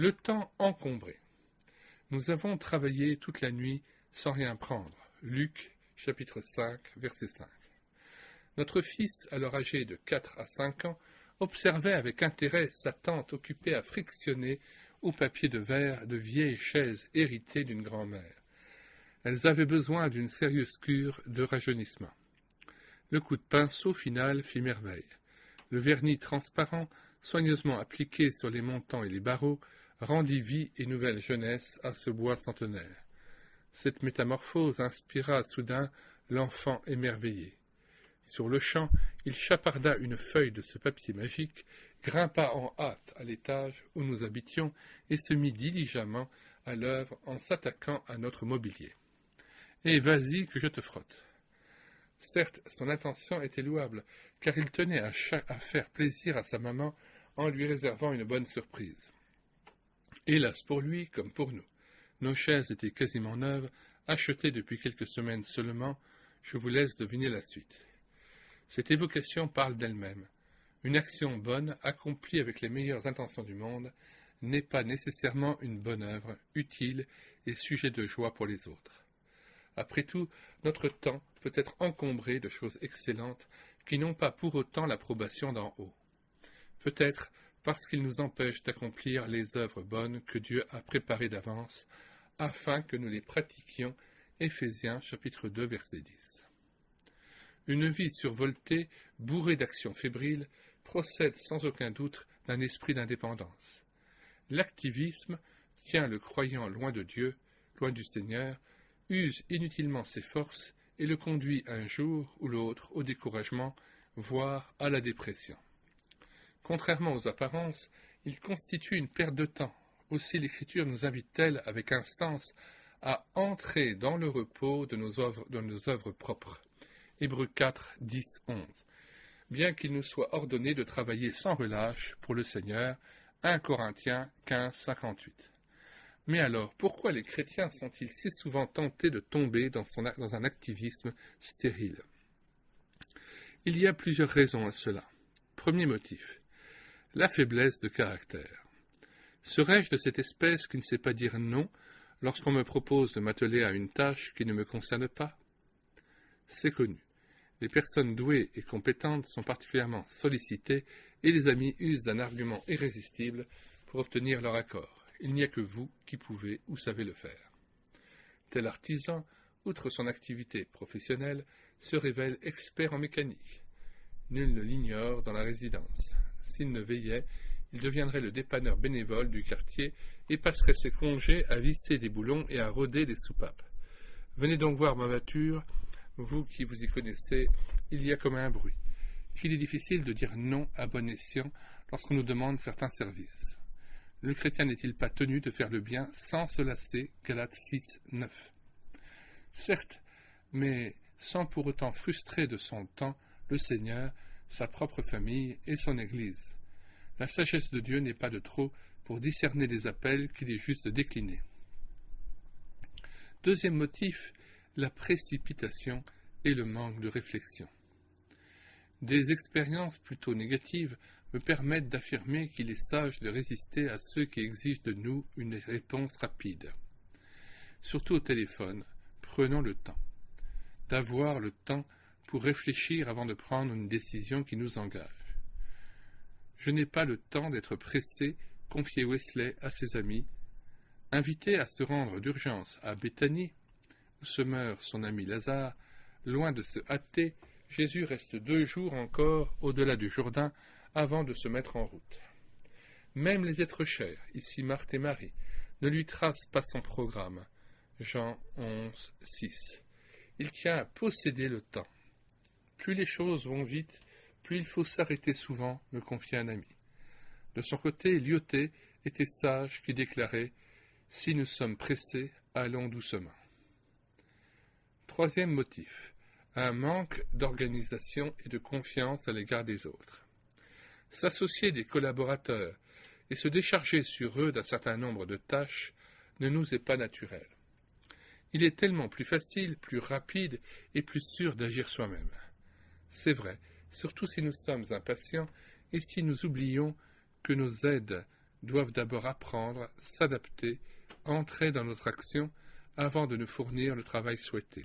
Le temps encombré. Nous avons travaillé toute la nuit sans rien prendre. Luc, chapitre 5, verset 5. Notre fils, alors âgé de 4 à 5 ans, observait avec intérêt sa tante occupée à frictionner au papier de verre de vieilles chaises héritées d'une grand-mère. Elles avaient besoin d'une sérieuse cure de rajeunissement. Le coup de pinceau final fit merveille. Le vernis transparent, soigneusement appliqué sur les montants et les barreaux, rendit vie et nouvelle jeunesse à ce bois centenaire. Cette métamorphose inspira soudain l'enfant émerveillé. Sur-le-champ, il chaparda une feuille de ce papier magique, grimpa en hâte à l'étage où nous habitions et se mit diligemment à l'œuvre en s'attaquant à notre mobilier. « Eh, vas-y que je te frotte !» Certes, son intention était louable, car il tenait à faire plaisir à sa maman en lui réservant une bonne surprise. Hélas pour lui, comme pour nous. Nos chaises étaient quasiment neuves, achetées depuis quelques semaines seulement. Je vous laisse deviner la suite. Cette évocation parle d'elle-même. Une action bonne, accomplie avec les meilleures intentions du monde, n'est pas nécessairement une bonne œuvre, utile et sujet de joie pour les autres. Après tout, notre temps peut être encombré de choses excellentes qui n'ont pas pour autant l'approbation d'en haut. Peut-être parce qu'ils nous empêchent d'accomplir les œuvres bonnes que Dieu a préparées d'avance, afin que nous les pratiquions. Éphésiens chapitre 2, verset 10. Une vie survoltée, bourrée d'actions fébriles, procède sans aucun doute d'un esprit d'indépendance. L'activisme tient le croyant loin de Dieu, loin du Seigneur, use inutilement ses forces et le conduit un jour ou l'autre au découragement, voire à la dépression. Contrairement aux apparences, il constitue une perte de temps. Aussi l'Écriture nous invite-t-elle avec instance à entrer dans le repos de nos œuvres propres. Hébreux 4, 10, 11. Bien qu'il nous soit ordonné de travailler sans relâche pour le Seigneur, 1 Corinthiens 15, 58. Mais alors, pourquoi les chrétiens sont-ils si souvent tentés de tomber dans un activisme stérile? Il y a plusieurs raisons à cela. Premier motif, la faiblesse de caractère. Serais-je de cette espèce qui ne sait pas dire non lorsqu'on me propose de m'atteler à une tâche qui ne me concerne pas? C'est connu. Les personnes douées et compétentes sont particulièrement sollicitées et les amis usent d'un argument irrésistible pour obtenir leur accord. Il n'y a que vous qui pouvez ou savez le faire. Tel artisan, outre son activité professionnelle, se révèle expert en mécanique. Nul ne l'ignore dans la résidence. S'il ne veillait, il deviendrait le dépanneur bénévole du quartier et passerait ses congés à visser des boulons et à rôder des soupapes. Venez donc voir ma voiture, vous qui vous y connaissez, il y a comme un bruit. Qu'il est difficile de dire non à bon escient lorsqu'on nous demande certains services. Le chrétien n'est-il pas tenu de faire le bien sans se lasser? Galates 6, 9. Certes, mais sans pour autant frustrer de son temps le Seigneur, sa propre famille et son Église. La sagesse de Dieu n'est pas de trop pour discerner des appels qu'il est juste de décliner. Deuxième motif, la précipitation et le manque de réflexion. Des expériences plutôt négatives me permettent d'affirmer qu'il est sage de résister à ceux qui exigent de nous une réponse rapide. Surtout au téléphone, prenons le temps. D'avoir le temps pour réfléchir avant de prendre une décision qui nous engage. Je n'ai pas le temps d'être pressé, confiait Wesley à ses amis. Invité à se rendre d'urgence à Béthanie, où se meurt son ami Lazare, loin de se hâter, Jésus reste 2 jours encore au-delà du Jourdain avant de se mettre en route. Même les êtres chers, ici Marthe et Marie, ne lui tracent pas son programme. Jean 11, 6. Il tient à posséder le temps. Plus les choses vont vite, plus il faut s'arrêter souvent, me confiait un ami. De son côté, Lyoté était sage qui déclarait « Si nous sommes pressés, allons doucement ». Troisième motif, un manque d'organisation et de confiance à l'égard des autres. S'associer des collaborateurs et se décharger sur eux d'un certain nombre de tâches ne nous est pas naturel. Il est tellement plus facile, plus rapide et plus sûr d'agir soi-même. C'est vrai, surtout si nous sommes impatients et si nous oublions que nos aides doivent d'abord apprendre, s'adapter, entrer dans notre action avant de nous fournir le travail souhaité.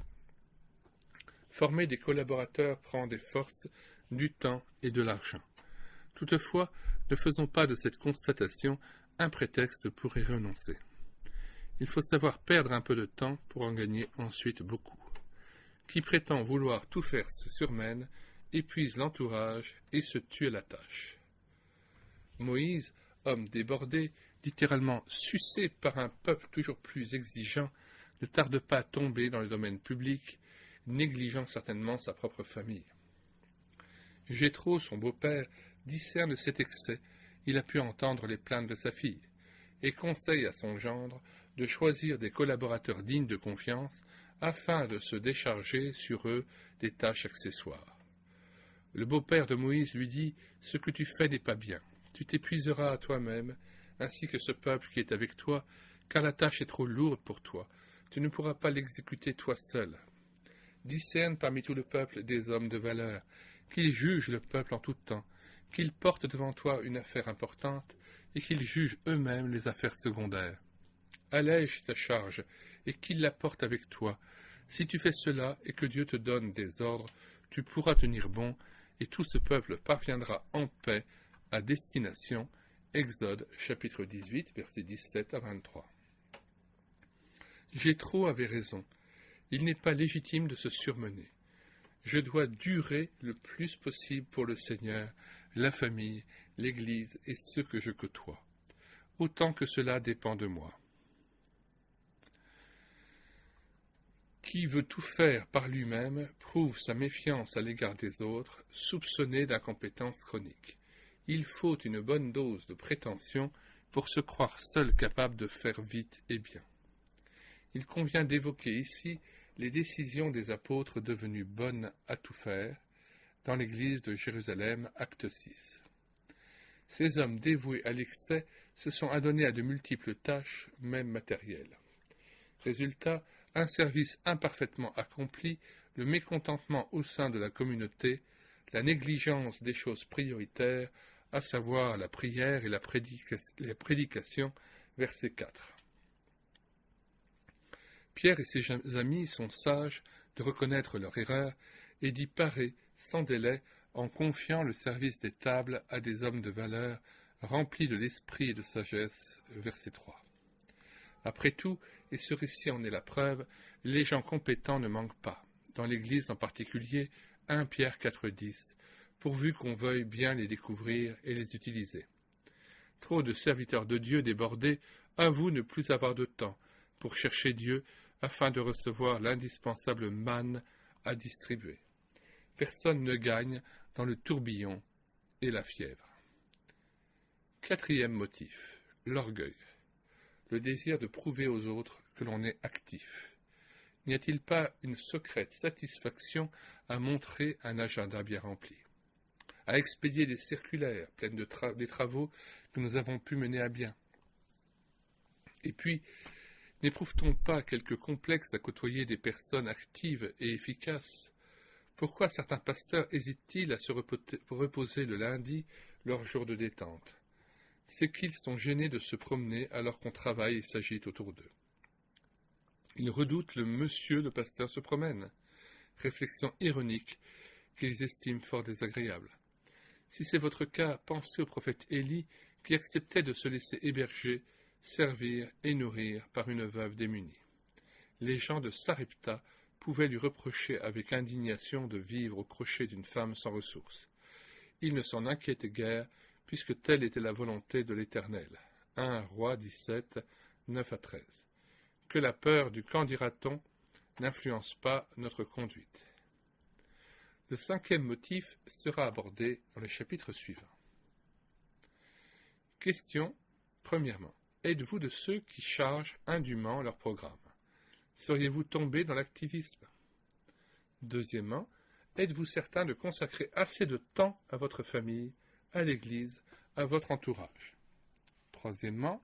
Former des collaborateurs prend des forces, du temps et de l'argent. Toutefois, ne faisons pas de cette constatation un prétexte pour y renoncer. Il faut savoir perdre un peu de temps pour en gagner ensuite beaucoup. Qui prétend vouloir tout faire se surmène, épuise l'entourage et se tue à la tâche. Moïse, homme débordé, littéralement sucé par un peuple toujours plus exigeant, ne tarde pas à tomber dans le domaine public, négligeant certainement sa propre famille. Jéthro, son beau-père, discerne cet excès, il a pu entendre les plaintes de sa fille, et conseille à son gendre de choisir des collaborateurs dignes de confiance afin de se décharger sur eux des tâches accessoires. Le beau-père de Moïse lui dit « Ce que tu fais n'est pas bien, tu t'épuiseras à toi-même, ainsi que ce peuple qui est avec toi, car la tâche est trop lourde pour toi, tu ne pourras pas l'exécuter toi seul. Discerne parmi tout le peuple des hommes de valeur, qu'ils jugent le peuple en tout temps, qu'ils portent devant toi une affaire importante, et qu'ils jugent eux-mêmes les affaires secondaires. Allège ta charge, et qu'ils la portent avec toi. Si tu fais cela, et que Dieu te donne des ordres, tu pourras tenir bon, et tout ce peuple parviendra en paix à destination. Exode, chapitre 18, versets 17 à 23. Jéthro avait raison. Il n'est pas légitime de se surmener. Je dois durer le plus possible pour le Seigneur, la famille, l'Église et ceux que je côtoie, autant que cela dépend de moi. Qui veut tout faire par lui-même prouve sa méfiance à l'égard des autres, soupçonné d'incompétence chronique. Il faut une bonne dose de prétention pour se croire seul capable de faire vite et bien. Il convient d'évoquer ici les décisions des apôtres devenues bonnes à tout faire, dans l'église de Jérusalem, acte 6. Ces hommes dévoués à l'excès se sont adonnés à de multiples tâches, même matérielles. Résultat, un service imparfaitement accompli, le mécontentement au sein de la communauté, la négligence des choses prioritaires, à savoir la prière et la prédication, verset 4. Pierre et ses amis sont sages de reconnaître leur erreur et d'y parer sans délai en confiant le service des tables à des hommes de valeur remplis de l'esprit et de sagesse, verset 3. Après tout, et ce récit en est la preuve, les gens compétents ne manquent pas, dans l'Église en particulier, 1 Pierre 4,10, pourvu qu'on veuille bien les découvrir et les utiliser. Trop de serviteurs de Dieu débordés avouent ne plus avoir de temps pour chercher Dieu afin de recevoir l'indispensable manne à distribuer. Personne ne gagne dans le tourbillon et la fièvre. Quatrième motif, l'orgueil, le désir de prouver aux autres que l'on est actif. N'y a-t-il pas une secrète satisfaction à montrer un agenda bien rempli, à expédier des circulaires pleines des travaux que nous avons pu mener à bien? Et puis, n'éprouve-t-on pas quelque complexe à côtoyer des personnes actives et efficaces? Pourquoi certains pasteurs hésitent-ils à se reposer le lundi, leur jour de détente? C'est qu'ils sont gênés de se promener alors qu'on travaille et s'agite autour d'eux. Ils redoutent le monsieur le pasteur se promène, réflexion ironique qu'ils estiment fort désagréable. Si c'est votre cas, pensez au prophète Élie qui acceptait de se laisser héberger, servir et nourrir par une veuve démunie. Les gens de Sarepta pouvaient lui reprocher avec indignation de vivre au crochet d'une femme sans ressources. Il ne s'en inquiétait guère, puisque telle était la volonté de l'Éternel. 1 Roi 17, 9 à 13. Que la peur du qu'en dira-t-on n'influence pas notre conduite. Le cinquième motif sera abordé dans le chapitre suivant. Question. Premièrement, êtes-vous de ceux qui chargent indûment leur programme? Seriez-vous tombé dans l'activisme? Deuxièmement, êtes-vous certain de consacrer assez de temps à votre famille, à l'Église, à votre entourage? Troisièmement,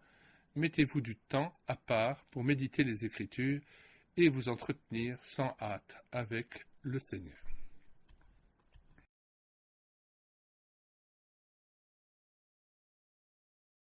mettez-vous du temps à part pour méditer les Écritures et vous entretenir sans hâte avec le Seigneur.